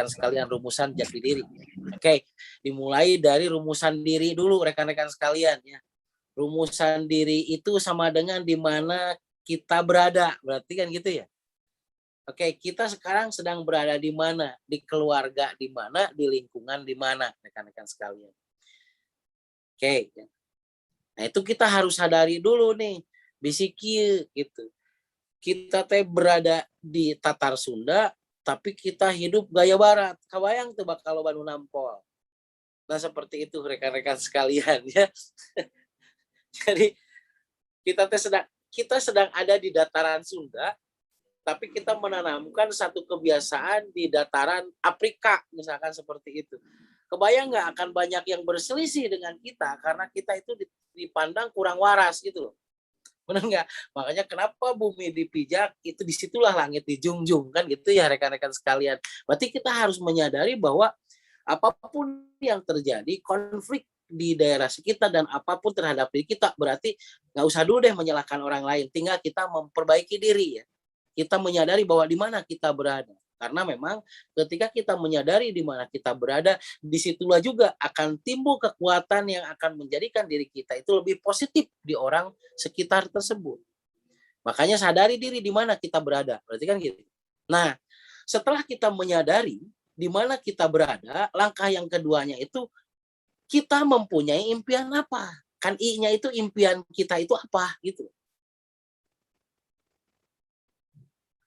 rekan-rekan sekalian rumusan jati diri. Oke, dimulai dari rumusan diri dulu rekan-rekan sekalian ya. Rumusan diri itu sama dengan di mana kita berada, berarti kan gitu ya. Oke, kita sekarang sedang berada di mana? Di keluarga di mana, di lingkungan di mana, rekan-rekan sekalian. Oke. Nah, itu kita harus sadari dulu nih, bisi kieu gitu. Kita teh berada di Tatar Sunda, tapi kita hidup gaya barat. Kabayang tuh bakal loba nu nampol. Nah, seperti itu rekan-rekan sekalian ya. Jadi kita sedang ada di dataran Sunda, tapi kita menanamkan satu kebiasaan di dataran Afrika, misalkan seperti itu. Kebayang nggak akan banyak yang berselisih dengan kita karena kita itu dipandang kurang waras gitu loh. Benar nggak? Makanya kenapa bumi dipijak, itu disitulah langit dijunjung kan gitu ya rekan-rekan sekalian. Berarti kita harus menyadari bahwa apapun yang terjadi, konflik di daerah sekitar dan apapun terhadap diri kita, berarti nggak usah dulu deh menyalahkan orang lain, tinggal kita memperbaiki diri ya. Kita menyadari bahwa di mana kita berada. Karena memang ketika kita menyadari di mana kita berada, disitulah juga akan timbul kekuatan yang akan menjadikan diri kita itu lebih positif di orang sekitar tersebut. Makanya sadari diri di mana kita berada. Berarti kan gitu. Nah, setelah kita menyadari di mana kita berada, langkah yang keduanya itu kita mempunyai impian apa? Kan I-nya itu impian kita itu apa gitu.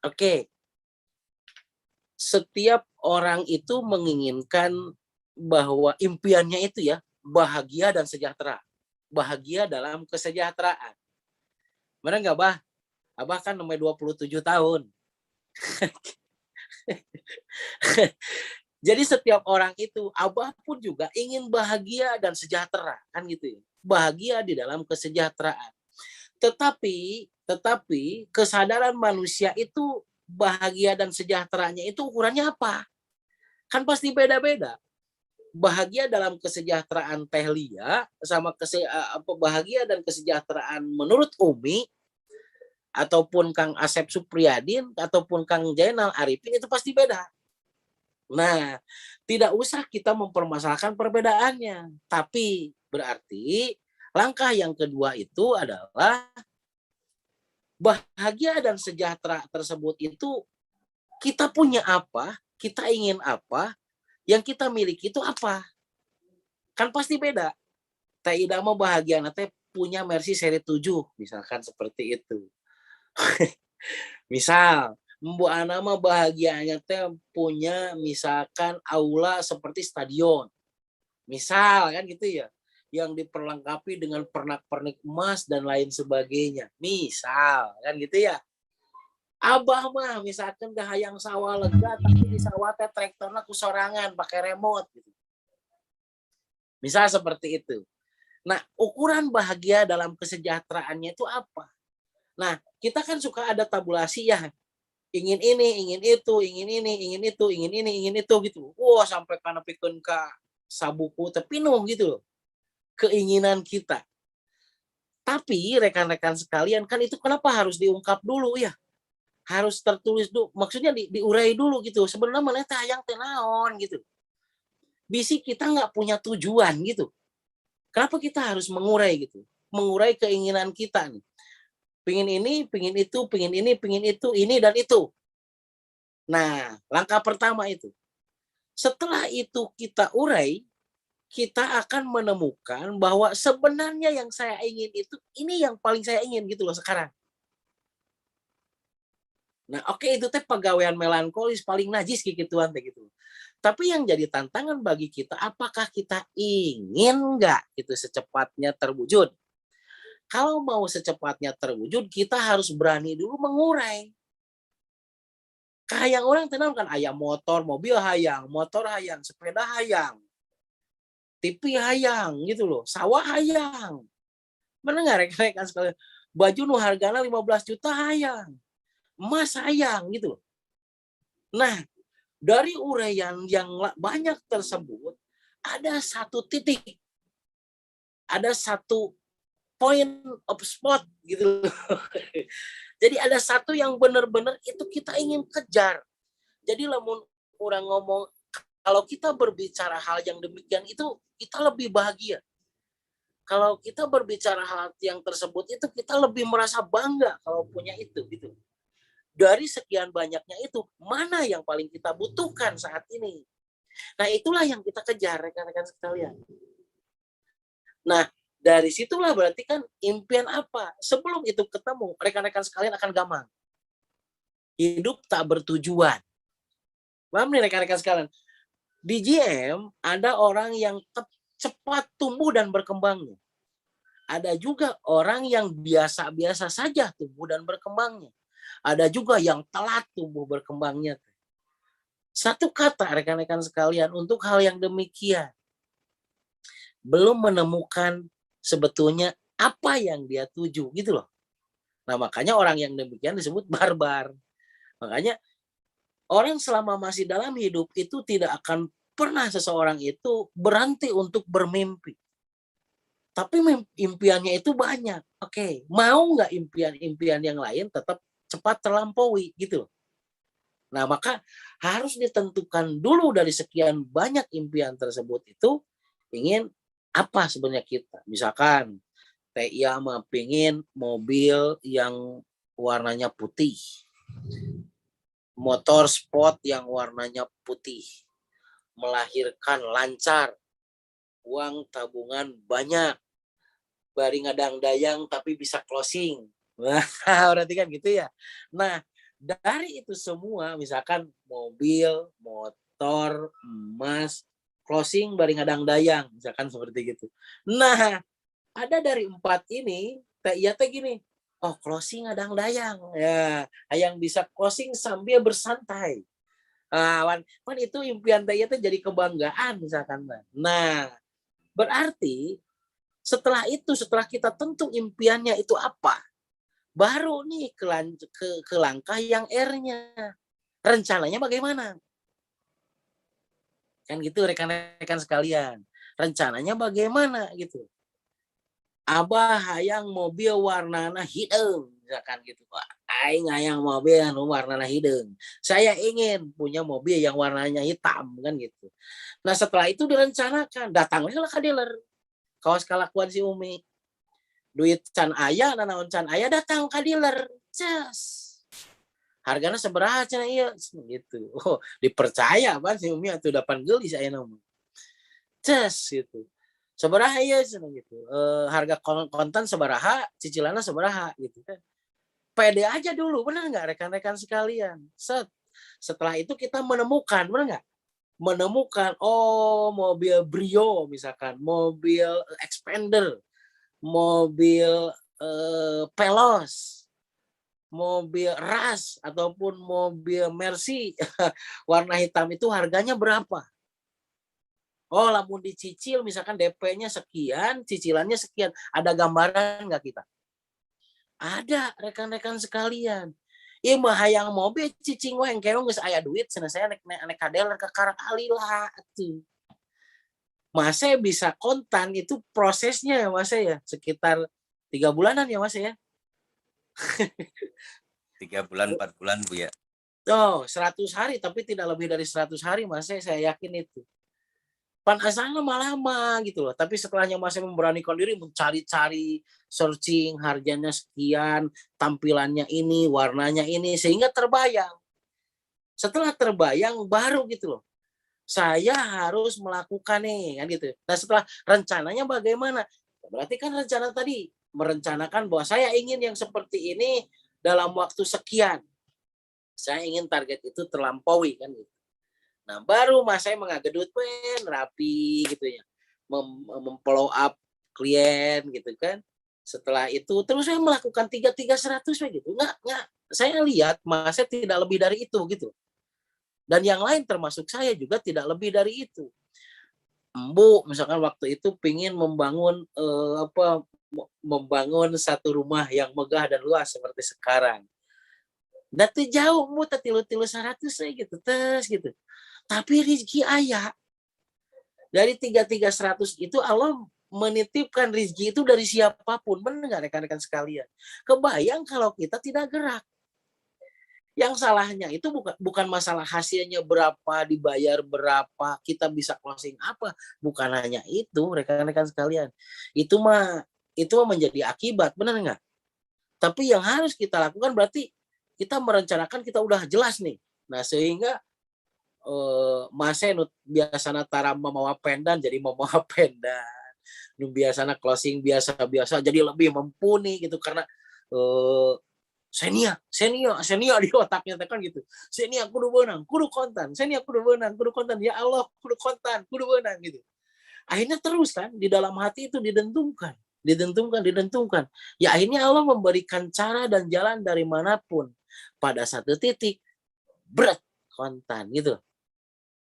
Oke. Setiap orang itu menginginkan bahwa impiannya itu ya bahagia dan sejahtera. Bahagia dalam kesejahteraan. Benar nggak, Bah? Abah kan nomor 27 tahun. Jadi setiap orang itu, Abah pun juga ingin bahagia dan sejahtera, kan gitu ya. Bahagia di dalam kesejahteraan. Tetapi kesadaran manusia itu bahagia dan sejahteranya itu ukurannya apa? Kan pasti beda-beda. Bahagia dalam kesejahteraan Teh Lia sama bahagia dan kesejahteraan menurut Umi ataupun Kang Asep Supriyadin ataupun Kang Jainal Arifin itu pasti beda. Nah, tidak usah kita mempermasalahkan perbedaannya, tapi berarti langkah yang kedua itu adalah bahagia dan sejahtera tersebut itu kita punya apa, kita ingin apa, yang kita miliki itu apa. Kan pasti beda. Teh Ida mau bahagia nanti punya Mercy seri 7, misalkan seperti itu. Misal, Mbu Ana mah bahagianya teh punya misalkan aula seperti stadion. Misal kan gitu ya. Yang diperlengkapi dengan pernak-pernik emas dan lain sebagainya. Misal kan gitu ya. Abah mah misalkan hayang sawah lega tapi di sawah teh traktorna ku sorangan pakai remote gitu. Misal seperti itu. Nah, ukuran bahagia dalam kesejahteraannya itu apa? Nah, kita kan suka ada tabulasi ya. Ingin ini, ingin itu, ingin ini, ingin itu, ingin ini, ingin itu gitu. Wah, sampai kana pikeun ka sabuku teh pinuh gitu loh. Keinginan kita. Tapi rekan-rekan sekalian, kan itu kenapa harus diungkap dulu ya? Harus tertulis dulu. Maksudnya diurai dulu gitu. Sebenarnya mana teh hayang teh naon gitu. Bisi kita nggak punya tujuan gitu. Kenapa kita harus mengurai gitu? Mengurai keinginan kita nih. Pingin ini, pingin itu, pingin ini, pingin itu, ini dan itu. Nah, langkah pertama itu. Setelah itu kita urai, kita akan menemukan bahwa sebenarnya yang saya ingin itu, ini yang paling saya ingin gitu loh sekarang. Nah, oke, itu teh pegawaian melankolis paling najis gituan teh gitu. Tapi yang jadi tantangan bagi kita, apakah kita ingin nggak itu secepatnya terwujud? Kalau mau secepatnya terwujud, kita harus berani dulu mengurai. Kayak orang tenang kan, ayam motor, mobil hayang, motor hayang, sepeda hayang, TV hayang gitu loh, sawah hayang. Mendengar rekan sekalian, baju nu hargana 15 juta hayang, emas hayang gitu loh. Nah, dari uraian yang banyak tersebut, ada satu titik, ada satu point of spot gitu. Jadi ada satu yang benar-benar itu kita ingin kejar. Jadi lamun orang ngomong Kalau kita berbicara hal yang demikian itu, kita lebih bahagia. Kalau kita berbicara hal yang tersebut itu, kita lebih merasa bangga kalau punya itu, gitu. Dari sekian banyaknya itu, mana yang paling kita butuhkan saat ini? Nah, itulah yang kita kejar, rekan-rekan sekalian. Nah, dari situlah berarti kan impian apa? Sebelum itu ketemu, rekan-rekan sekalian akan gamang. Hidup tak bertujuan. Paham nih rekan-rekan sekalian? Di GM ada orang yang cepat tumbuh dan berkembangnya. Ada juga orang yang biasa-biasa saja tumbuh dan berkembangnya. Ada juga yang telat tumbuh berkembangnya. Satu kata rekan-rekan sekalian untuk hal yang demikian. Belum menemukan sebetulnya apa yang dia tuju gitu loh. Nah, makanya orang yang demikian disebut barbar. Makanya orang selama masih dalam hidup itu tidak akan pernah seseorang itu berhenti untuk bermimpi. Tapi impiannya itu banyak. Oke, mau nggak impian-impian yang lain tetap cepat terlampaui gitu. Nah, maka harus ditentukan dulu dari sekian banyak impian tersebut itu ingin apa sebenarnya kita. Misalkan TIA mah pengen mobil yang warnanya putih. Motor sport yang warnanya putih. Melahirkan lancar. Uang tabungan banyak. Bari ngadang-dayang tapi bisa closing. Wah, berarti kan gitu ya. Nah, dari itu semua misalkan mobil, motor, emas, closing bari ngadang-dayang, misalkan seperti gitu. Nah, ada dari 4 ini, iya teh gini, oh closing ngadang-dayang. Ya, yang bisa closing sambil bersantai. Kan itu impian teh teh jadi kebanggaan misalkan. Nah, berarti setelah kita tentu impiannya itu apa, baru nih ke langkah yang R-nya. Rencananya bagaimana? Kan gitu rekan-rekan sekalian. Rencananya bagaimana gitu. Abah hayang mobil warnana hidung, misalkan gitu. Aing hayang mobil yang warnana hidung. Saya ingin punya mobil yang warnanya hitam, kan gitu. Nah, setelah itu direncanakan, datanglah ke dealer. Kaos kalakuan si Umi. Duit can aya, nanaon can aya datang ke dealer. Cas. Harganya seberapa cina iya gitu. Oh, dipercaya apa si Umi atuh 8 gelis aya nama. Cas gitu. Sabaraha ieu cenah gitu. Harga kontan sabaraha, cicilannya sabaraha gitu kan. Pede aja dulu, benar nggak rekan-rekan sekalian? Setelah itu kita menemukan, benar nggak? Menemukan, oh mobil Brio misalkan, mobil Expander, mobil Pelos, mobil Ras ataupun mobil Mercy warna hitam itu harganya berapa? Oh, lamun dicicil misalkan DP-nya sekian, cicilannya sekian. Ada gambaran nggak kita? Ada, rekan-rekan sekalian. Ieu mah hayang mobil cicing we engke geus aya duit cenah saya nek kadeler ka Karak Alila atuh. Masa bisa kontan itu prosesnya ya Mas ya, sekitar 3 bulanan ya Mas ya? 3 bulan, 4 bulan Bu ya. Oh, 100 hari tapi tidak lebih dari 100 hari Mas saya yakin itu. Pan asalnya mah lama gitu loh, tapi setelahnya masih memberanikan diri mencari-cari, searching harganya sekian, tampilannya ini, warnanya ini, sehingga terbayang. Setelah terbayang baru gitu loh, saya harus melakukan nih kan gitu. Nah, setelah rencananya bagaimana? Berarti kan rencana tadi merencanakan bahwa saya ingin yang seperti ini dalam waktu sekian. Saya ingin target itu terlampaui kan gitu. Nah, baru Mas saya mengagedut rapi gitu ya. Follow up klien gitu kan. Setelah itu terus saya melakukan 3-3-100 gitu. Enggak. Saya lihat Mas saya tidak lebih dari itu gitu. Dan yang lain termasuk saya juga tidak lebih dari itu. Embu misalkan waktu itu pingin membangun membangun satu rumah yang megah dan luas seperti sekarang. Datu jauh mu tilu-tilu 100 gitu tes gitu. Tapi rezeki ayah dari 3-3-100 itu Allah menitipkan rezeki itu dari siapapun. Benar nggak rekan-rekan sekalian? Kebayang kalau kita tidak gerak. Yang salahnya itu bukan masalah hasilnya berapa, dibayar berapa, kita bisa closing apa, bukan hanya itu rekan-rekan sekalian. Itu mah menjadi akibat, benar nggak? Tapi yang harus kita lakukan berarti kita merencanakan, kita udah jelas nih. Nah sehingga masa nu biasana tara mamawa pendan jadi mamawa pendan. Nu biasana closing biasa-biasa jadi lebih mumpuni gitu karena eh, senia di otaknya kan gitu. Senia kudu benang, kudu kontan, senia kudu benang, kudu kontan. Ya Allah, kudu kontan, kudu benang gitu. Akhirnya terus kan di dalam hati itu didentungkan. Ya akhirnya Allah memberikan cara dan jalan dari manapun. Pada satu titik, berat kontan gitu.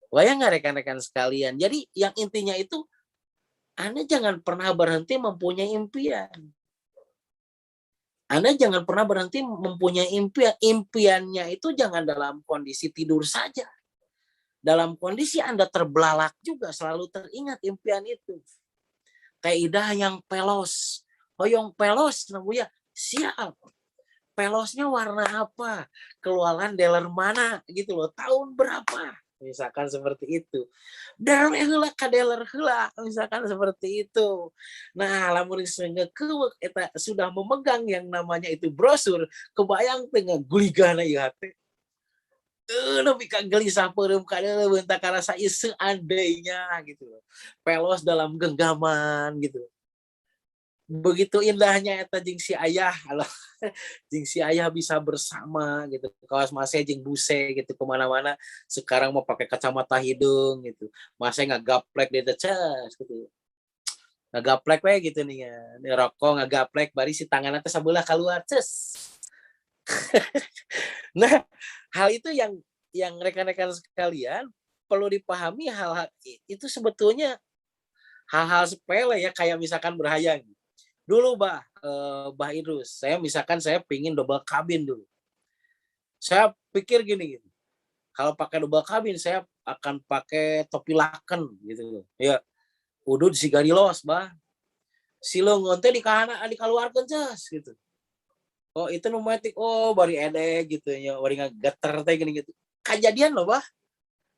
Bayang nggak rekan-rekan sekalian? Jadi yang intinya itu, Anda jangan pernah berhenti mempunyai impian. Anda jangan pernah berhenti mempunyai impian. Impiannya itu jangan dalam kondisi tidur saja. Dalam kondisi Anda terbelalak juga selalu teringat impian itu. Kaidah yang pelos. Hoyong pelos, ya siap. Pelosnya warna apa? Keluaran dealer mana gitu loh. Tahun berapa? Misalkan seperti itu. Dealer heula ka dealer heula, misalkan seperti itu. Nah, lamun ngekeuweuk eta sudah memegang yang namanya itu brosur, kebayang teu ngaguligahna ieu hate. Nepi ka gelisah peureum ka deuleu beunta karasa ieu seandainya gitu loh. Pelos dalam genggaman gitu. Begitu indahnya eta jeung si ayah Allah jeung si ayah bisa bersama gitu kawas mase jeung buse gitu kemana-mana sekarang mau pakai kacamata hidung gitu mase ngagaplek dia cas gitu ngagaplek we gitu nih ya rokok ngagaplek bari si tanganna teh sabelah keluar ces. Nah hal itu yang rekan-rekan sekalian perlu dipahami hal-hal itu sebetulnya hal-hal sepele ya kayak misalkan berhayang dulu Bah Idrus, saya pingin double kabin dulu. Saya pikir gini gitu, kalau pakai double kabin saya akan pakai topi laken gitu. Ya, udud si garilos, Bah. Silung teh dikaluarkeun ceus gitu. Oh, itu numetik, oh bari edek gitu ya, bari ngageter teh gini gitu. Kejadian loh, Bah.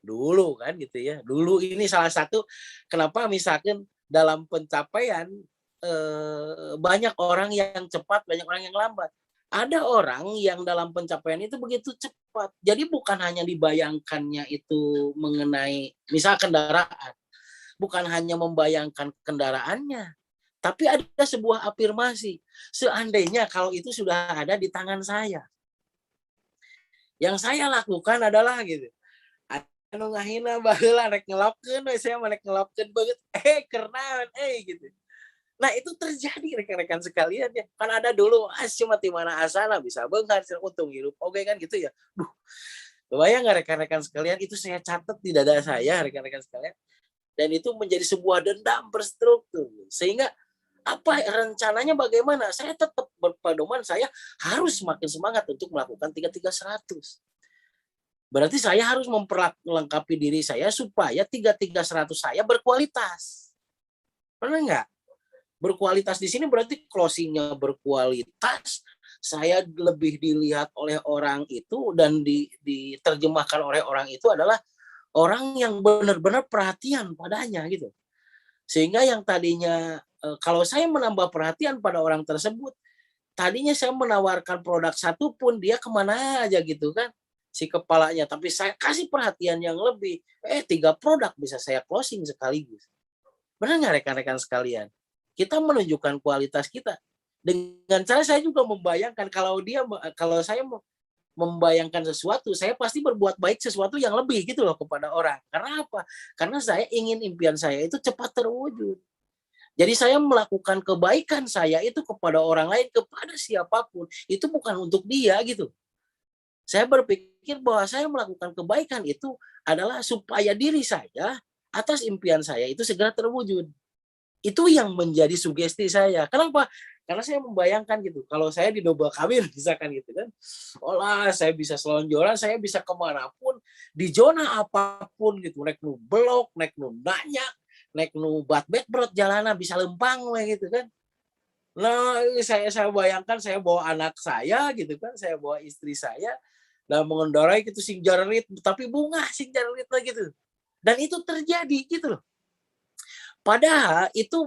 Dulu kan gitu ya. Dulu ini salah satu kenapa misalkan dalam pencapaian banyak orang yang cepat, banyak orang yang lambat. Ada orang yang dalam pencapaian itu begitu cepat. Jadi bukan hanya dibayangkannya itu mengenai misal kendaraan, bukan hanya membayangkan kendaraannya, tapi ada sebuah afirmasi. Seandainya kalau itu sudah ada di tangan saya. Yang saya lakukan adalah gitu. Anu ngahina baheula rek ngelapkeun we saya mah rek ngelapkeun banget. Kerenan gitu. Nah itu terjadi rekan-rekan sekalian ya. Kan ada dulu cuma di mana asana bisa beunghar untung hirup oke kan gitu ya. Duh, kebayang nggak rekan-rekan sekalian itu saya catat di dada saya rekan-rekan sekalian. Dan itu menjadi sebuah dendam berstruktur. Sehingga apa rencananya bagaimana? Saya tetap berpedoman saya harus semakin semangat untuk melakukan 3300. Berarti saya harus memperlengkapi diri saya supaya 3300 saya berkualitas. Pernah nggak? Berkualitas di sini berarti closingnya berkualitas, saya lebih dilihat oleh orang itu dan diterjemahkan oleh orang itu adalah orang yang benar-benar perhatian padanya gitu. Sehingga yang tadinya kalau saya menambah perhatian pada orang tersebut, tadinya saya menawarkan produk satu pun dia kemana aja gitu kan si kepalanya, tapi saya kasih perhatian yang lebih, 3 produk bisa saya closing sekaligus. Benar nggak rekan-rekan sekalian? Kita menunjukkan kualitas kita. Dengan cara saya juga membayangkan kalau saya membayangkan sesuatu, saya pasti berbuat baik sesuatu yang lebih gitu loh kepada orang. Karena apa? Karena saya ingin impian saya itu cepat terwujud. Jadi saya melakukan kebaikan saya itu kepada orang lain, kepada siapapun. Itu bukan untuk dia gitu. Saya berpikir bahwa saya melakukan kebaikan itu adalah supaya diri saya atas impian saya itu segera terwujud. Itu yang menjadi sugesti saya. Kenapa? Karena saya membayangkan gitu, kalau saya di double kabin misalkan gitu kan, olah saya bisa selonjoran, saya bisa kemanapun, di zona apapun gitu, naik nu belok, naik nu nanya, naik nu bat brot jalanan bisa lempang gitu kan. Nah, saya bayangkan saya bawa anak saya gitu kan, saya bawa istri saya, Nah mengendarai gitu sing jarerit, tapi bunga sing jarerit gitu. Dan itu terjadi gitu loh. Padahal itu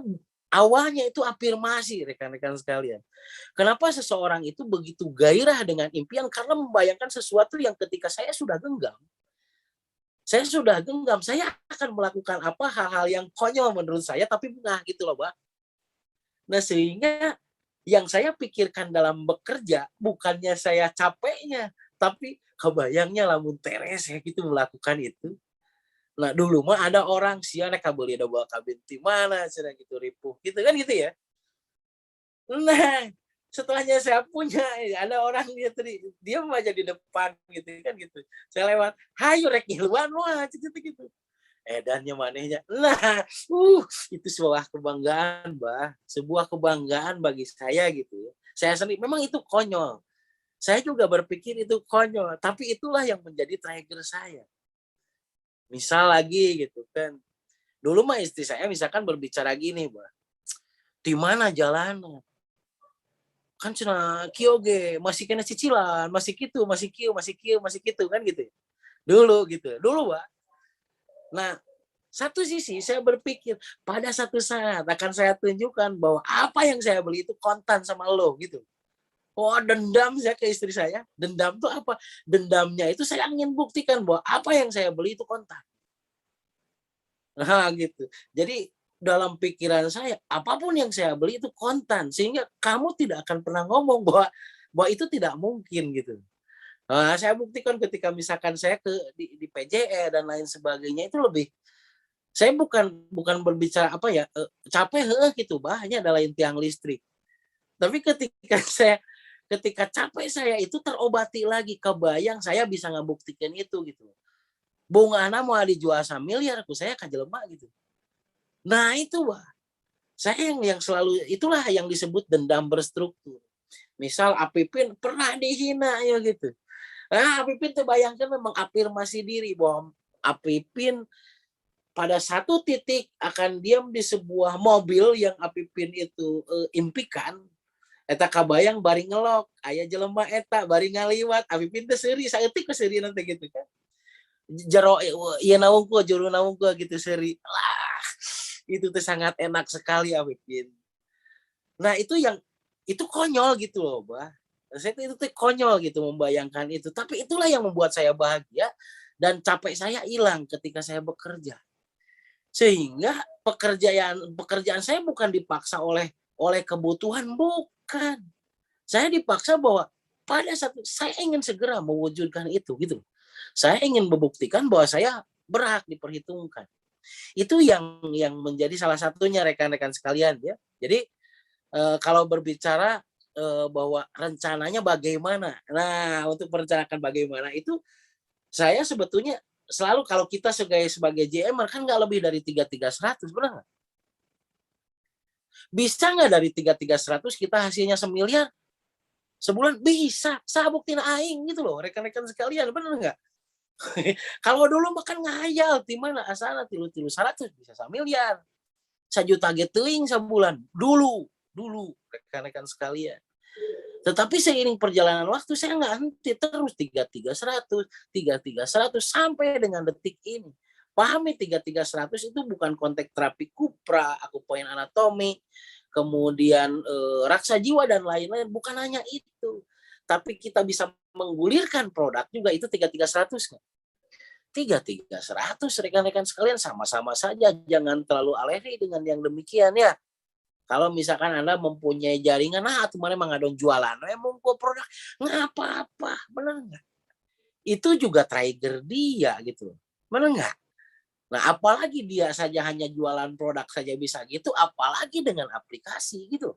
awalnya itu afirmasi rekan-rekan sekalian. Kenapa seseorang itu begitu gairah dengan impian? Karena membayangkan sesuatu yang ketika saya sudah genggam, saya akan melakukan apa hal-hal yang konyol menurut saya tapi bunga gitu loh, Mbak. Nah, sehingga yang saya pikirkan dalam bekerja bukannya saya capeknya, tapi kebayangnya lamun teres ya gitu melakukan itu. Nah, dulu mah ada orang sia rek kabeuli da bawa kabin ti mana cenah gitu ripuh gitu kan gitu ya. Nah, setelahnya saya punya, ada orang dia mah jadi depan gitu kan gitu. Saya lewat, "Hayu rek ngiluan wah," gitu. Edannya manehnya. Nah, itu sebuah kebanggaan, Mbah. Sebuah kebanggaan bagi saya gitu ya. Saya sendiri memang itu konyol. Saya juga berpikir itu konyol, tapi itulah yang menjadi trigger saya. Misal lagi gitu kan. Dulu mah istri saya misalkan berbicara gini, Mbah, "Di mana jalannya? Kan cenah kieu ge masih kena cicilan, masih kitu, masih kitu," kan gitu ya. Dulu, Mbak. Nah, satu sisi saya berpikir pada satu saat akan saya tunjukkan bahwa apa yang saya beli itu kontan sama lo gitu. Oh, dendam saya ke istri saya. Dendam tuh apa? Dendamnya itu saya ingin buktikan bahwa apa yang saya beli itu kontan. Nah, gitu. Jadi dalam pikiran saya, apapun yang saya beli itu kontan sehingga kamu tidak akan pernah ngomong bahwa bahwa itu tidak mungkin gitu. Nah, saya buktikan ketika misalkan saya di PJE dan lain sebagainya itu lebih saya bukan bukan berbicara apa ya, capek heeh gitu, bah, hanya adalah tiang listrik. Tapi ketika ketika capek saya itu terobati lagi, kebayang saya bisa ngebuktikan itu gitu. Bungana mau dijual samiliar ku saya kajelema gitu. Nah itu, Bah, saya yang selalu itulah yang disebut dendam berstruktur. Misal Apipin pernah dihina ya gitu. Ah, Apipin tuh bayangkan memang afirmasi diri bahwa Apipin pada satu titik akan diam di sebuah mobil yang Apipin itu impikan. Eta kabayang bari ngelok aya jelema eta bari ngaliwat Apipin teh seuri saeutik ku seuri nanti gitu kan. Jero ieu naungkul juru naungkul gitu seuri. Lah, itu tuh sangat enak sekali Apipin. Nah, itu konyol gitu loh, Bah. Saya tuh itu tuh konyol gitu membayangkan itu, tapi itulah yang membuat saya bahagia dan capek saya hilang ketika saya bekerja. Sehingga pekerjaan pekerjaan saya bukan dipaksa oleh oleh kebutuhan, bukan. Saya dipaksa bahwa pada saat saya ingin segera mewujudkan itu gitu. Saya ingin membuktikan bahwa saya berhak diperhitungkan. Itu yang menjadi salah satunya rekan-rekan sekalian ya. Jadi kalau berbicara bahwa rencananya bagaimana. Nah, untuk merencanakan bagaimana itu saya sebetulnya selalu kalau kita sebagai JM kan nggak lebih dari 3300 benar nggak? Bisa nggak dari 3300 kita hasilnya semiliar sebulan? Bisa. Sabuktina aing gitu loh rekan-rekan sekalian benar nggak? Kalau dulu makan ngayal di mana asana tilu-tilu 100 bisa samiliar. 1 juta ge teuing sabulan. Dulu rekan-rekan sekalian. Tetapi seiring perjalanan waktu saya nggak henti terus 3300 sampai dengan detik ini. Pahami 3300 itu bukan konteks terapi kupra, aku poin anatomi, kemudian raksa jiwa dan lain-lain, bukan hanya itu. Tapi kita bisa menggulirkan produk juga itu 3300 nggak? 3300 rekan-rekan sekalian sama-sama saja, jangan terlalu alergi dengan yang demikian ya. Kalau misalkan Anda mempunyai jaringan, nah atuh mana mangadon jualan, mungkul produk, nggak apa-apa, bener nggak? Itu juga trigger dia gitu, bener nggak? Nah apalagi dia saja hanya jualan produk saja bisa gitu, apalagi dengan aplikasi gitu.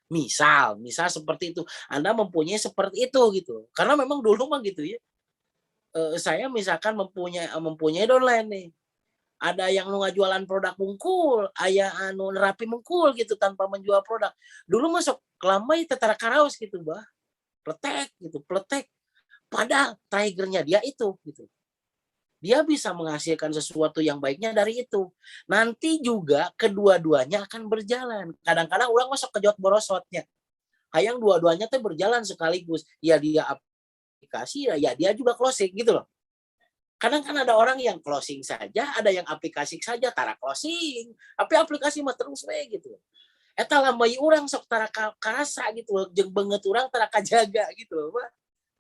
Misal seperti itu, Anda mempunyai seperti itu gitu. Karena memang dulu mah gitu ya, saya misalkan mempunyai downline nih, ada yang nu ngajualan produk mungkul, aya anu nerapi mungkul gitu tanpa menjual produk. Dulu mah sok lambai tetara karaos gitu, Bah. Pletek gitu, pletek. Padahal trigger-nya dia itu gitu. Dia bisa menghasilkan sesuatu yang baiknya dari itu. Nanti juga kedua-duanya akan berjalan. Kadang-kadang orang masuk kejot borosotnya. Hayang dua-duanya teh berjalan sekaligus. Ya dia aplikasi ya dia juga closing gitu loh. Kadang kan ada orang yang closing saja, ada yang aplikasi saja tara closing, tapi aplikasi mah terus we gitu. Eta lambai urang sok tara karasa gitu loh, jeung beungeut urang tara kajaga gitu loh, Pak.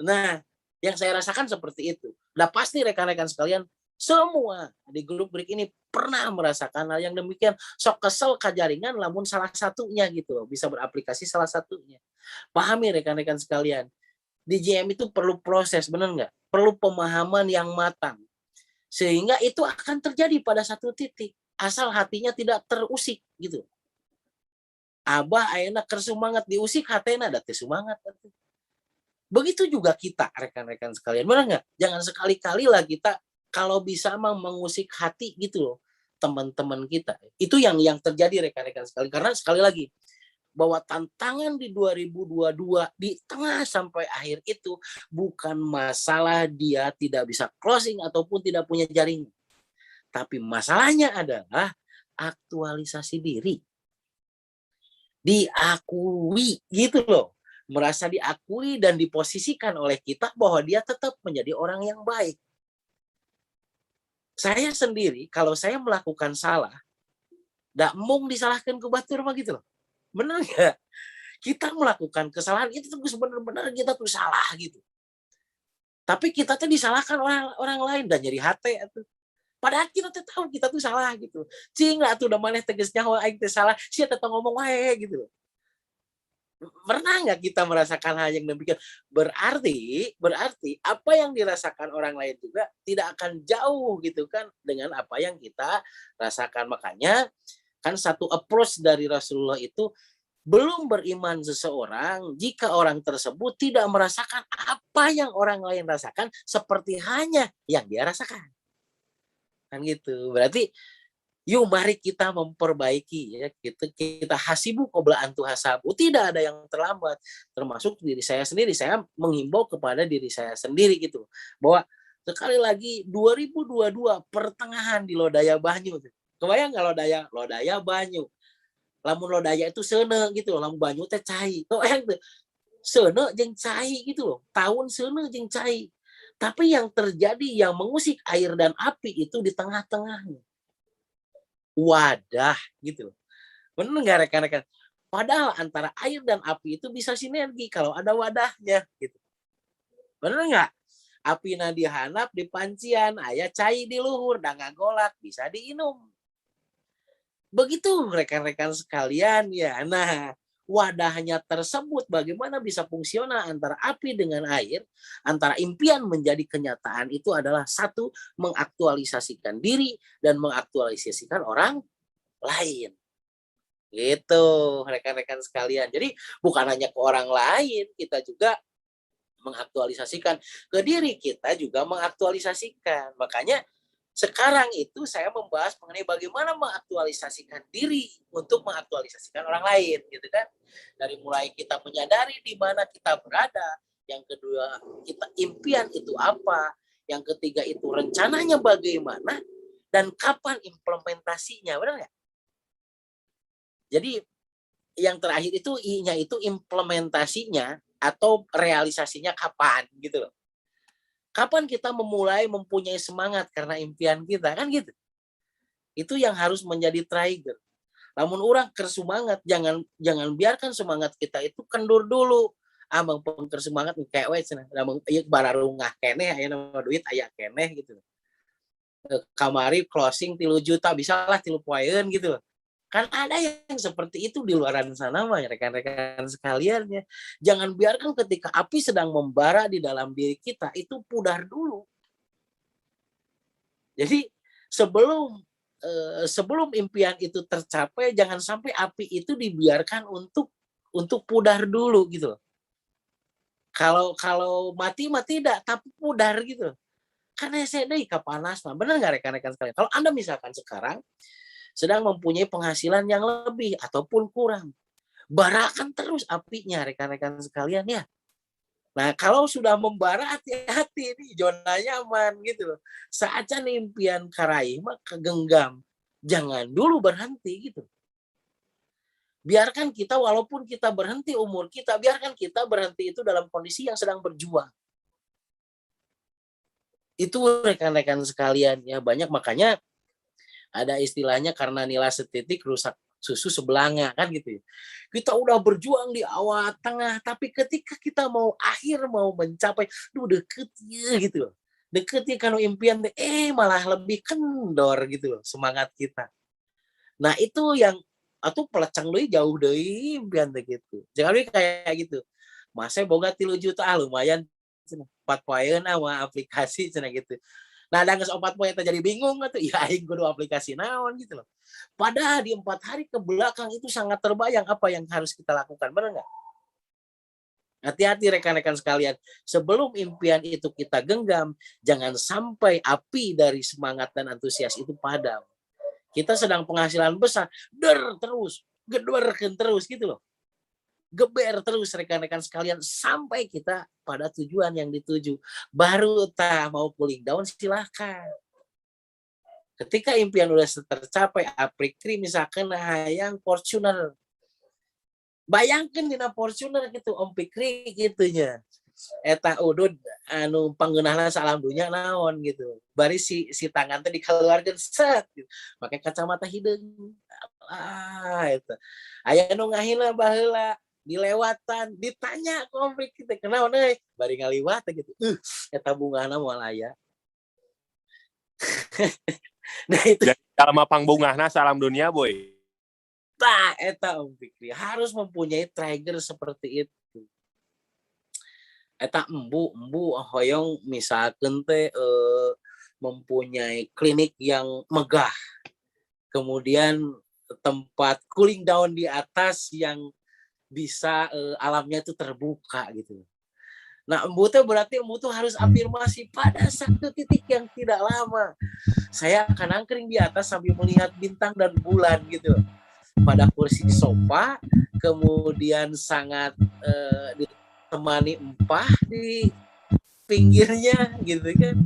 Nah, yang saya rasakan seperti itu. Nah, pasti rekan-rekan sekalian semua di grup break ini pernah merasakan hal yang demikian. Sok kesel ka jaringan lamun salah satunya gitu loh, bisa beraplikasi salah satunya. Pahami rekan-rekan sekalian, di JM itu perlu proses, benar nggak? Perlu pemahaman yang matang. Sehingga itu akan terjadi pada satu titik. Asal hatinya tidak terusik gitu. Abah ayeuna keur sumanget diusik hatena da teu sumanget atuh. Begitu juga kita rekan-rekan sekalian, benar nggak? Jangan sekali-kali lah kita kalau bisa mah mengusik hati gitu loh teman-teman kita. Itu yang terjadi rekan-rekan sekalian. Karena sekali lagi bahwa tantangan di 2022 di tengah sampai akhir itu bukan masalah dia tidak bisa closing ataupun tidak punya jaringan. Tapi masalahnya adalah aktualisasi diri. Diakui gitu loh. Merasa diakui dan diposisikan oleh kita bahwa dia tetap menjadi orang yang baik. Saya sendiri kalau saya melakukan salah, nggak mung disalahkan ke batur mah gitu loh. Bener nggak? Kita melakukan kesalahan itu tuh benar-benar kita tuh salah gitu. Tapi kita tuh disalahkan orang orang lain dan jadi hate atuh. Padahal kita tuh tahu kita tuh salah gitu. Cing lah tuh udah maneh tegas nyaho aing teh salah, sia teh ngomong wae gitu. Pernah nggak kita merasakan hal yang demikian? Berarti apa yang dirasakan orang lain juga tidak akan jauh gitu kan dengan apa yang kita rasakan. Makanya kan satu approach dari Rasulullah itu belum beriman seseorang jika orang tersebut tidak merasakan apa yang orang lain rasakan seperti hanya yang dia rasakan. Kan gitu. Berarti yuk mari kita memperbaiki ya kita hasibu qabla an tuhasabu. Tidak ada yang terlambat. Termasuk diri saya sendiri. Saya menghimbau kepada diri saya sendiri gitu. Bahwa sekali lagi 2022 pertengahan di Lodaya Banyu. Kebayang nggak Lodaya Banyu. Lamun Lodaya itu seuneu gitu loh. Lamun Banyu teh cai. Kebayang tuh. Seuneu jeung cai gitu loh. Tahun seuneu jeung cai. Tapi yang terjadi yang mengusik air dan api itu di tengah-tengahnya. Wadah gitu. Bener nggak rekan-rekan? Padahal antara air dan api itu bisa sinergi kalau ada wadahnya gitu. Bener nggak? Api na dihanap di pancian, aya cai di luhur, da ngagolak bisa diinum. Begitu rekan-rekan sekalian ya. Nah, wadahnya tersebut bagaimana bisa fungsional antara api dengan air, antara impian menjadi kenyataan itu adalah satu mengaktualisasikan diri dan mengaktualisasikan orang lain. Gitu, rekan-rekan sekalian. Jadi bukan hanya ke orang lain, kita juga mengaktualisasikan. Ke diri kita juga mengaktualisasikan. Makanya sekarang itu saya membahas mengenai bagaimana mengaktualisasikan diri untuk mengaktualisasikan orang lain, gitu kan. Dari mulai kita menyadari di mana kita berada, yang kedua kita impian itu apa, yang ketiga itu rencananya bagaimana, dan kapan implementasinya, benar nggak? Jadi yang terakhir itu I-nya itu implementasinya atau realisasinya kapan gitu loh. Kapan kita memulai mempunyai semangat karena impian kita kan gitu. Itu yang harus menjadi trigger. Namun orang kersemangat jangan biarkan semangat kita itu kendur dulu. Amang pengker semangat kayak we cenah. Lamun ieu bararungah keneh aya nama duit aya keneh gitu. Kamari closing 3 juta bisa lah 3 poeun gitu. Kan ada yang seperti itu di luar sana mah rekan-rekan sekalian ya. Jangan biarkan ketika api sedang membara di dalam diri kita itu pudar dulu. Jadi sebelum impian itu tercapai jangan sampai api itu dibiarkan untuk pudar dulu gitu. Kalau mati tidak tapi pudar gitu. Karena saya deui kapanasna. Benar nggak rekan-rekan sekalian? Kalau Anda misalkan sekarang sedang mempunyai penghasilan yang lebih ataupun kurang. Barakan terus apinya rekan-rekan sekalian ya. Nah kalau sudah membara hati-hati nih zona nyaman gitu loh. Saatnya impian karaih mah kegenggam. Jangan dulu berhenti gitu. Biarkan kita walaupun kita berhenti umur kita, biarkan kita berhenti itu dalam kondisi yang sedang berjuang. Itu rekan-rekan sekalian ya, banyak makanya ada istilahnya karena nilai setitik rusak susu sebelanga kan gitu ya. Kita udah berjuang di awal tengah tapi ketika kita mau akhir mau mencapai deket ya gitu loh. Deket ya kalau impian malah lebih kendor gitu loh semangat kita. Nah itu yang atau pelecang deui jauh deui impian teh gitu. Jangan we kayak gitu. Masa boga 3 juta lumayan cenah. 4 poeun mah aplikasi cenah gitu. Nah, da geus 4 poe teh jadi bingung atuh, ya aing kudu aplikasi naon gitu loh. Padahal di 4 hari ke belakang itu sangat terbayang apa yang harus kita lakukan, benar nggak? Hati-hati rekan-rekan sekalian, sebelum impian itu kita genggam, jangan sampai api dari semangat dan antusias itu padam. Kita sedang penghasilan besar, terus, gedorkeun terus gitu loh. Geber terus rekan-rekan sekalian sampai kita pada tujuan yang dituju. Baru mau cooling down silahkan. Ketika impian udah tercapai, aprikri misalkan hayang Fortuner. Bayangkan dina Fortuner gitu, Om Pikri gitunya. Eta udud anu panggeunahna salam dunya naon gitu. Bari si tangan teh dikeluarkeun set gitu. Make kacamata hideung. Eta. Aya nu ngahina baheula dilewatan, ditanya ku Om Pikri teh kunaon euy? Bari ngaliwat gitu. Eta bungahna moal aya. Nah itu Jadi dalam pangbungahna salam dunia boy. eta Om Fikri harus mempunyai trigger seperti itu. Eta embu hoyong misalkan teh mempunyai klinik yang megah, kemudian tempat cooling down di atas yang bisa alamnya itu terbuka gitu. Nah, embu teh berarti embu tuh harus afirmasi pada satu titik yang tidak lama. Saya akan angkring di atas sambil melihat bintang dan bulan gitu. Pada kursi sofa, kemudian sangat ditemani empah di pinggirnya gitu kan.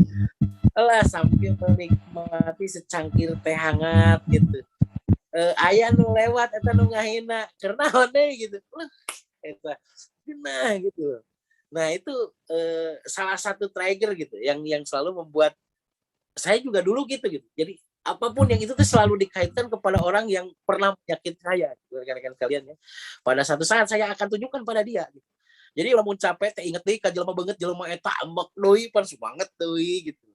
Lah sambil menikmati secangkir teh hangat gitu. Aya nu lewat eta nu ngahina, keurnaon deui gitu. Eta nah gitu. Nah itu salah satu trigger gitu yang selalu membuat saya juga dulu gitu. Jadi apapun yang itu tuh selalu dikaitkan kepada orang yang pernah menyakiti saya, rekan-rekan sekalian ya. Pada satu saat saya akan tunjukkan pada dia. Gitu. Jadi lamun capek teh inget deui ka jelema beungeut jelema eta embek deui pan semangat deui gitu.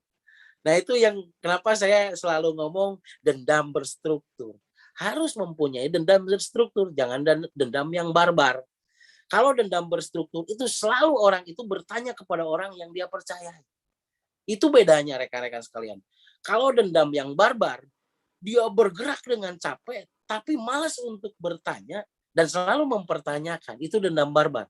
Nah itu yang kenapa saya selalu ngomong dendam berstruktur. Harus mempunyai dendam berstruktur, jangan dendam yang barbar. Kalau dendam berstruktur itu selalu orang itu bertanya kepada orang yang dia percayai. Itu bedanya rekan-rekan sekalian. Kalau dendam yang barbar, dia bergerak dengan capek, tapi malas untuk bertanya dan selalu mempertanyakan. Itu dendam barbar.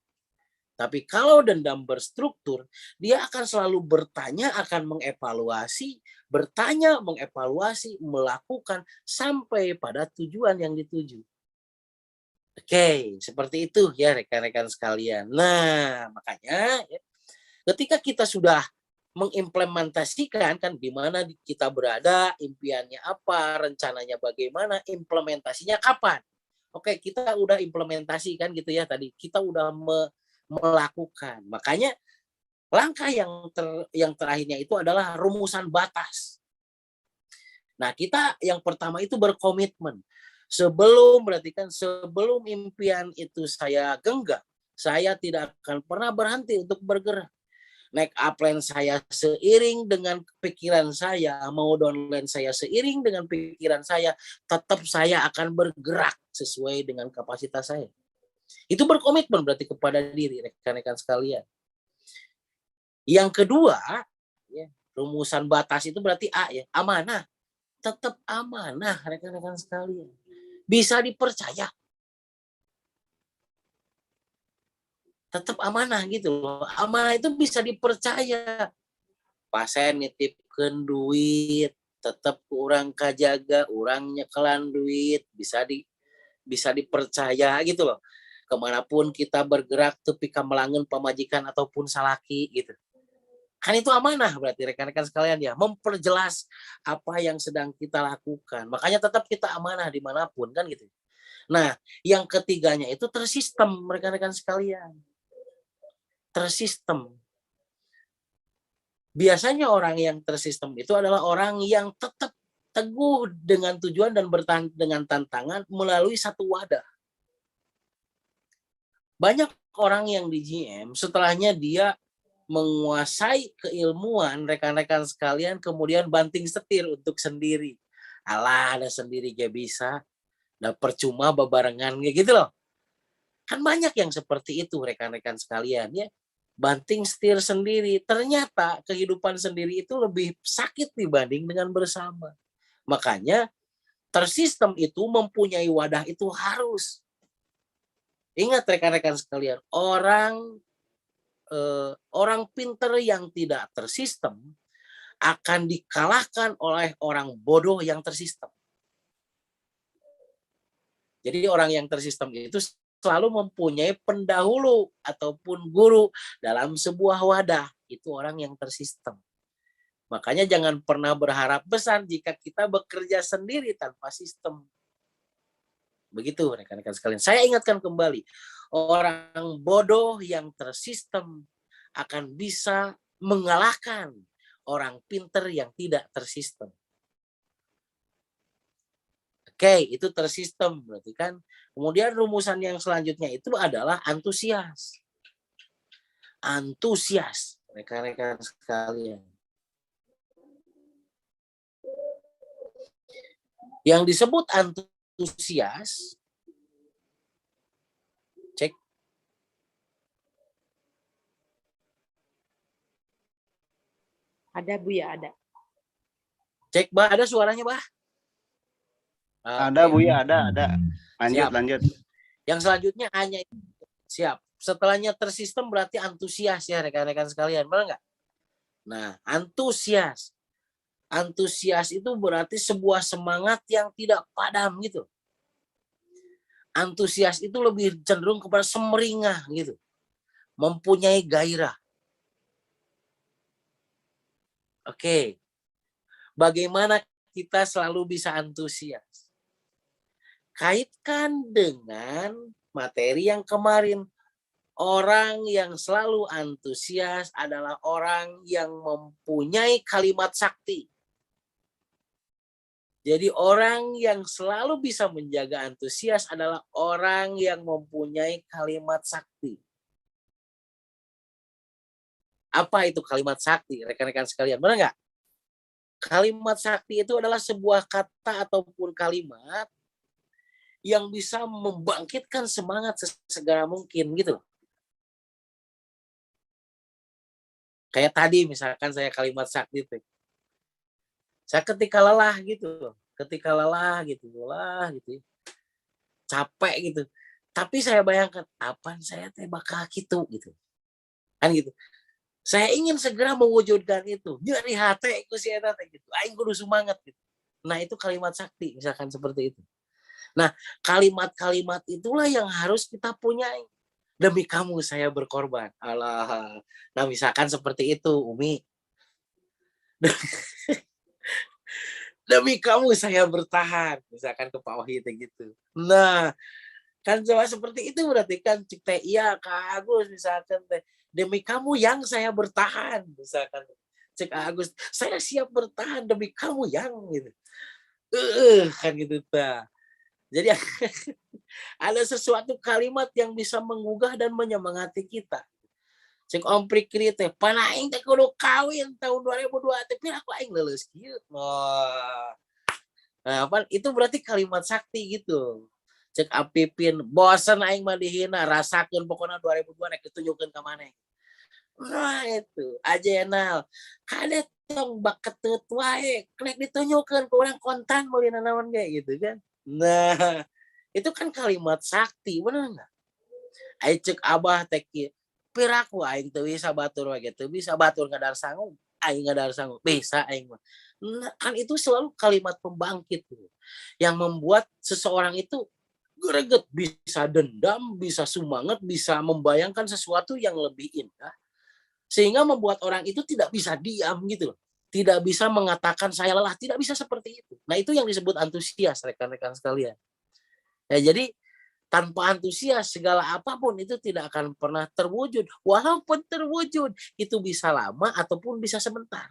Tapi kalau dendam berstruktur, dia akan selalu bertanya, akan mengevaluasi, bertanya, mengevaluasi, melakukan sampai pada tujuan yang dituju. Oke, seperti itu ya rekan-rekan sekalian. Nah, makanya ya, ketika kita sudah mengimplementasikan kan di mana kita berada, impiannya apa, rencananya bagaimana, implementasinya kapan. Oke, kita udah implementasikan gitu ya tadi. Kita udah melakukan. Makanya langkah yang terakhirnya itu adalah rumusan batas. Nah, kita yang pertama itu berkomitmen. Sebelum impian itu saya genggam, saya tidak akan pernah berhenti untuk bergerak. Naik upline saya seiring dengan pikiran saya, mau downline saya seiring dengan pikiran saya, tetap saya akan bergerak sesuai dengan kapasitas saya. Itu berkomitmen berarti kepada diri, rekan-rekan sekalian. Yang kedua, ya, rumusan batas itu berarti A ya, amanah. Tetap amanah, rekan-rekan sekalian. Bisa dipercaya. Tetap amanah gitu loh. Amanah itu bisa dipercaya. Pasien nitipkeun duit, tetap urang kajaga, urang nyekelan duit, bisa dipercaya gitu loh. Kemanapun kita bergerak tepi ka melangeun pamajikan ataupun salaki gitu. Kan itu amanah berarti rekan-rekan sekalian ya, memperjelas apa yang sedang kita lakukan. Makanya tetap kita amanah dimanapun kan gitu. Nah, yang ketiganya itu tersistem rekan-rekan sekalian. Tersistem. Biasanya orang yang tersistem itu adalah orang yang tetap teguh dengan tujuan dan bertahan dengan tantangan melalui satu wadah. Banyak orang yang di GM setelahnya dia menguasai keilmuan rekan-rekan sekalian kemudian banting setir untuk sendiri. Alah, ada sendiri gak bisa. Nah, percuma bebarengan gitu loh. Kan banyak yang seperti itu rekan-rekan sekalian ya. Banting setir sendiri. Ternyata kehidupan sendiri itu lebih sakit dibanding dengan bersama. Makanya tersistem itu mempunyai wadah itu harus. Ingat rekan-rekan sekalian, orang pinter yang tidak tersistem akan dikalahkan oleh orang bodoh yang tersistem. Jadi orang yang tersistem itu selalu mempunyai pendahulu ataupun guru dalam sebuah wadah. Itu orang yang tersistem. Makanya jangan pernah berharap besar jika kita bekerja sendiri tanpa sistem. Begitu rekan-rekan sekalian. Saya ingatkan kembali, orang bodoh yang tersistem akan bisa mengalahkan orang pinter yang tidak tersistem. Oke, itu tersistem berarti kan. Kemudian rumusan yang selanjutnya itu adalah antusias. Antusias, rekan-rekan sekalian. Yang disebut antusias, cek. Ada Bu ya, ada. Cek, Bah, ada suaranya, Bah? Ada Bu ya, ada. Lanjut, Siap. lanjut. Yang selanjutnya hanya siap. Setelahnya tersistem berarti antusias ya rekan-rekan sekalian, benar nggak? Nah, antusias. Antusias itu berarti sebuah semangat yang tidak padam gitu. Antusias itu lebih cenderung kepada semeringah gitu. Mempunyai gairah. Oke. Bagaimana kita selalu bisa antusias? Kaitkan dengan materi yang kemarin. Orang yang selalu antusias adalah orang yang mempunyai kalimat sakti. Jadi orang yang selalu bisa menjaga antusias adalah orang yang mempunyai kalimat sakti. Apa itu kalimat sakti, rekan-rekan sekalian? Benar nggak? Kalimat sakti itu adalah sebuah kata ataupun kalimat yang bisa membangkitkan semangat sesegera mungkin gitu. Kayak tadi misalkan saya kalimat sakti itu. Saya ketika lelah gitu. Lelah gitu. Capek gitu. Tapi saya bayangkan, apaan saya teh bakal gitu. Kan gitu. Saya ingin segera mewujudkan itu. Nyeri hati ku si eta teh gitu. Aing kudu semangat gitu. Nah, itu kalimat sakti misalkan seperti itu. Nah, kalimat-kalimat itulah yang harus kita punyai. Demi kamu saya berkorban. Alah. Nah, misalkan seperti itu, Umi. Demi kamu saya bertahan. Misalkan ke Pak Wahid gitu. Nah, kan coba seperti itu berarti kan cik teh iya Kak Agus misalkan teh demi kamu yang saya bertahan misalkan cik Agus saya siap bertahan demi kamu yang gitu kan gitu ta. Jadi ada sesuatu kalimat yang bisa menggugah dan menyemangati kita. Cek Om Prikri teh panaing teh kudu kawin tahun 2002 tapi aku aing leuleus kieu. Nah, apa itu berarti kalimat sakti gitu. Cek Apipin bosan aing mah dihina rasakeun pokona 2002 nek ditunjukkeun ka maneh. Nah itu ajenal kade tong baketut wae nek ditunjukkeun ku urang kontan meulina naon ge gitu kan. Nah, itu kan kalimat sakti bener enggak? Ai cek Abah teh kieu piraku aing teu bisa batur we teu bisa batur ngadar sanggup aing ngadar sanggup bisa aing mah. Nah, kan itu selalu kalimat pembangkit gitu. Yang membuat seseorang itu greget, bisa dendam, bisa semangat, bisa membayangkan sesuatu yang lebih indah. Sehingga membuat orang itu tidak bisa diam gitu loh. Tidak bisa mengatakan saya lelah, tidak bisa seperti itu. Nah, itu yang disebut antusias rekan-rekan sekalian. Ya, jadi Tanpa antusias, segala apapun itu tidak akan pernah terwujud. Walaupun terwujud, itu bisa lama ataupun bisa sebentar.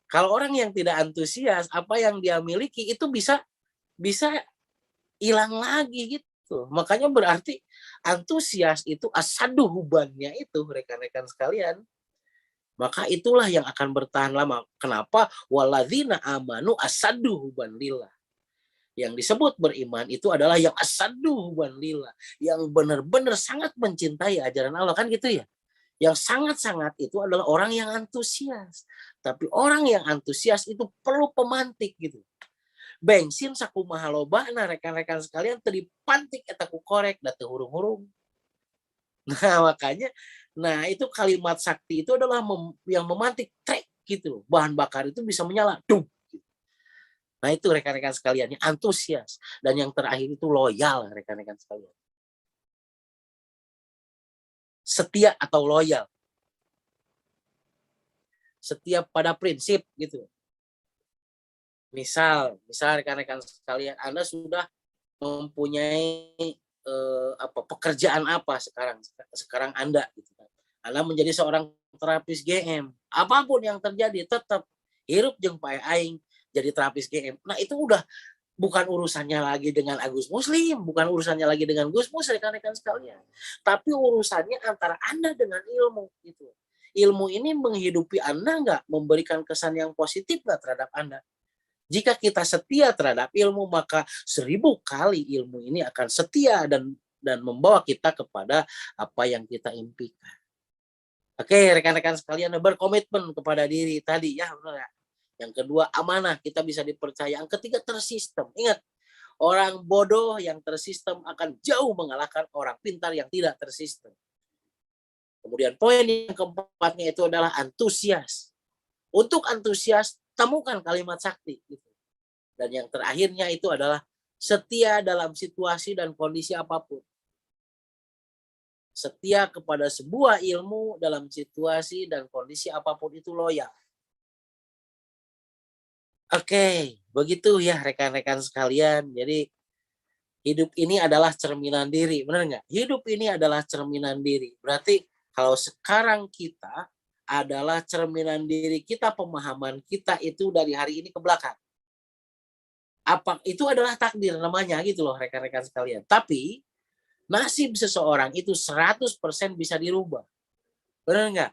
Kalau orang yang tidak antusias, apa yang dia miliki itu bisa hilang lagi gitu. Makanya berarti antusias itu asadu hubannya itu, rekan-rekan sekalian. Maka itulah yang akan bertahan lama. Kenapa? Waladzina amanu asadu huban lillah. Yang disebut beriman itu adalah yang asadu huban lillah, yang benar-benar sangat mencintai ajaran Allah, kan gitu ya. Yang sangat-sangat itu adalah orang yang antusias. Tapi orang yang antusias itu perlu pemantik gitu. Bensin sakumaha lobana rekan-rekan sekalian teu dipantik eta ku korek da teu hurung-hurung. Nah, makanya itu kalimat sakti itu adalah yang memantik trek gitu. Bahan bakar itu bisa menyala. Duh. Nah, itu rekan-rekan sekalian, yang antusias. Dan yang terakhir itu loyal, rekan-rekan sekalian. Setia atau loyal. Setia pada prinsip gitu. Misal rekan-rekan sekalian, Anda sudah mempunyai pekerjaan apa sekarang Anda gitu kan. Anda menjadi seorang terapis GM. Apapun yang terjadi tetap hirup jeung pae aing jadi terapis GM. Nah, itu udah bukan urusannya lagi dengan Agus Muslim, bukan urusannya lagi dengan Gus Mus, rekan-rekan sekalian. Tapi urusannya antara Anda dengan ilmu gitu. Ilmu ini menghidupi Anda nggak? Memberikan kesan yang positif nggak terhadap Anda? Jika kita setia terhadap ilmu, maka 1000 kali ilmu ini akan setia dan membawa kita kepada apa yang kita impikan. Oke, rekan-rekan sekalian, berkomitmen kepada diri tadi ya, benar ya. Yang kedua, amanah, kita bisa dipercaya. Yang ketiga, tersistem. Ingat, orang bodoh yang tersistem akan jauh mengalahkan orang pintar yang tidak tersistem. Kemudian poin yang keempatnya itu adalah antusias. Untuk antusias, temukan kalimat sakti. Dan yang terakhirnya itu adalah setia dalam situasi dan kondisi apapun. Setia kepada sebuah ilmu dalam situasi dan kondisi apapun itu loyal. Oke, begitu ya rekan-rekan sekalian. Jadi hidup ini adalah cerminan diri, benar nggak? Hidup ini adalah cerminan diri. Berarti kalau sekarang kita adalah cerminan diri kita, pemahaman kita itu dari hari ini ke belakang. Apa itu adalah takdir namanya gitu loh rekan-rekan sekalian. Tapi nasib seseorang itu 100% bisa dirubah. Benar nggak?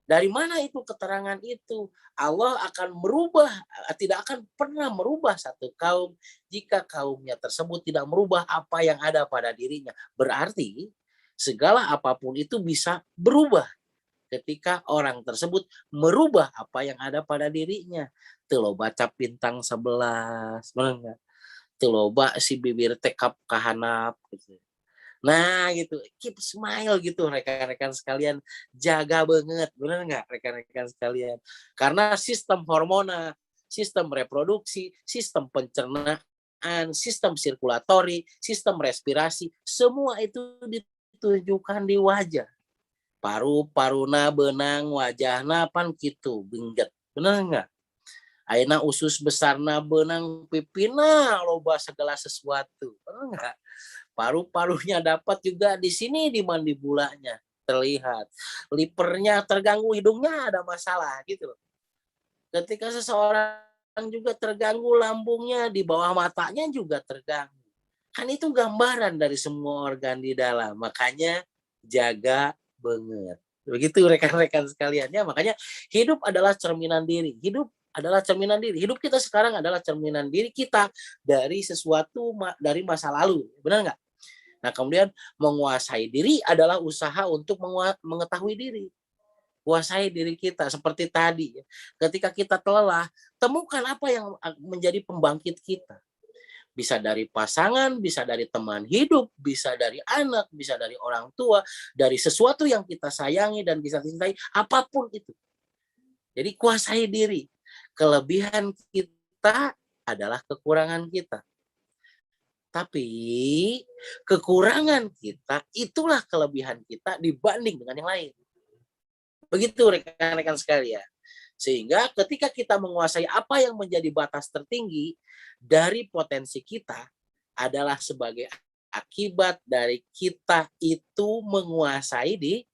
Dari mana itu keterangan itu? Allah akan merubah, tidak akan pernah merubah satu kaum jika kaumnya tersebut tidak merubah apa yang ada pada dirinya. Berarti segala apapun itu bisa berubah ketika orang tersebut merubah apa yang ada pada dirinya. Tuh lo baca bintang 11, benar nggak? Tuh lo si bibir tekap kahanap gitu. Nah gitu, keep smile gitu rekan-rekan sekalian, jaga banget, benar nggak rekan-rekan sekalian? Karena sistem hormona, sistem reproduksi, sistem pencernaan, sistem sirkulatori, sistem respirasi, semua itu ditunjukkan di wajah. Paru-paruna benang, wajahna pan gitu, bingget, benar nggak? Ayeuna usus besarna benang, pipina loba segala sesuatu, benar nggak? Paru-parunya dapat juga di sini di mandibulanya terlihat. Lipernya terganggu, hidungnya ada masalah gitu. Ketika seseorang juga terganggu lambungnya, di bawah matanya juga terganggu. Kan itu gambaran dari semua organ di dalam. Makanya jaga banget. Begitu rekan-rekan sekalian ya. Makanya hidup adalah cerminan diri. Hidup adalah cerminan diri. Hidup kita sekarang adalah cerminan diri kita dari sesuatu dari masa lalu. Benar nggak? Nah, kemudian menguasai diri adalah usaha untuk mengetahui diri. Kuasai diri kita seperti tadi. Ketika kita lelah, temukan apa yang menjadi pembangkit kita. Bisa dari pasangan, bisa dari teman hidup, bisa dari anak, bisa dari orang tua, dari sesuatu yang kita sayangi dan bisa cintai, apapun itu. Jadi kuasai diri. Kelebihan kita adalah kekurangan kita. Tapi kekurangan kita itulah kelebihan kita dibanding dengan yang lain. Begitu rekan-rekan sekalian. Sehingga ketika kita menguasai apa yang menjadi batas tertinggi dari potensi kita, adalah sebagai akibat dari kita itu menguasai diri.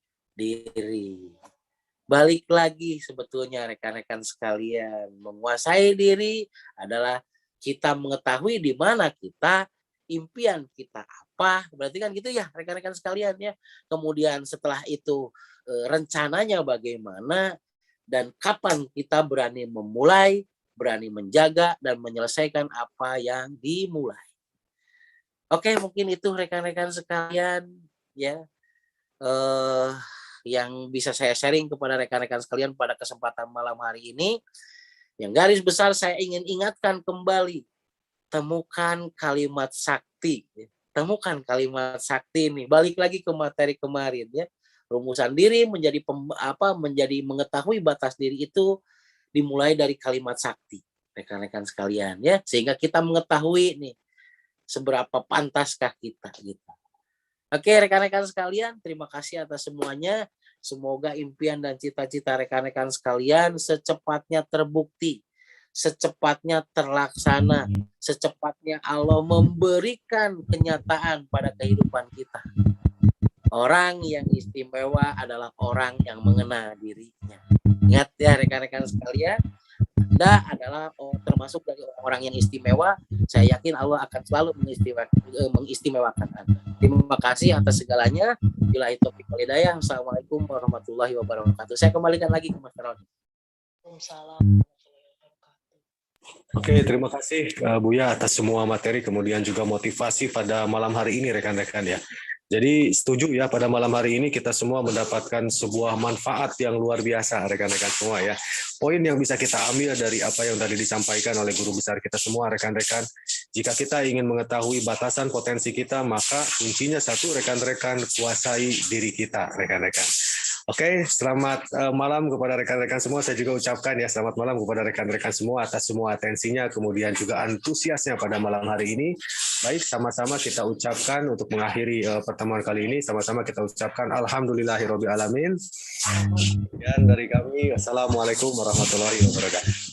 Balik lagi sebetulnya rekan-rekan sekalian, menguasai diri adalah kita mengetahui di mana kita, impian kita apa, berarti kan gitu ya rekan-rekan sekalian ya. Kemudian setelah itu rencananya bagaimana dan kapan kita berani memulai, berani menjaga dan menyelesaikan apa yang dimulai. Oke, mungkin itu rekan-rekan sekalian ya. Yang bisa saya sharing kepada rekan-rekan sekalian pada kesempatan malam hari ini. Yang garis besar saya ingin ingatkan kembali, temukan kalimat sakti. Temukan kalimat sakti ini. Balik lagi ke materi kemarin ya. Rumusan diri menjadi menjadi mengetahui batas diri itu dimulai dari kalimat sakti, rekan-rekan sekalian ya. Sehingga kita mengetahui nih seberapa pantaskah kita gitu. Oke, rekan-rekan sekalian, terima kasih atas semuanya. Semoga impian dan cita-cita rekan-rekan sekalian secepatnya terbukti, secepatnya terlaksana, secepatnya Allah memberikan kenyataan pada kehidupan kita. Orang yang istimewa adalah orang yang mengenal dirinya. Ingat ya rekan-rekan sekalian, Anda adalah termasuk dari orang yang istimewa. Saya yakin Allah akan selalu mengistimewakan Anda. Terima kasih atas segalanya. Billahi taufiq wal hidayah. Assalamualaikum warahmatullahi wabarakatuh. Saya kembalikan lagi ke Mas Roni. Oke, terima kasih Buya atas semua materi kemudian juga motivasi pada malam hari ini rekan-rekan ya. Jadi setuju ya, pada malam hari ini kita semua mendapatkan sebuah manfaat yang luar biasa rekan-rekan semua ya. Poin yang bisa kita ambil dari apa yang tadi disampaikan oleh guru besar kita semua rekan-rekan, jika kita ingin mengetahui batasan potensi kita, maka kuncinya satu rekan-rekan, kuasai diri kita rekan-rekan. Oke, selamat malam kepada rekan-rekan semua. Saya juga ucapkan ya selamat malam kepada rekan-rekan semua atas semua atensinya, kemudian juga antusiasnya pada malam hari ini. Baik, sama-sama kita ucapkan untuk mengakhiri pertemuan kali ini, sama-sama kita ucapkan alhamdulillahirobbilalamin. Dan dari kami, wassalamualaikum warahmatullahi wabarakatuh.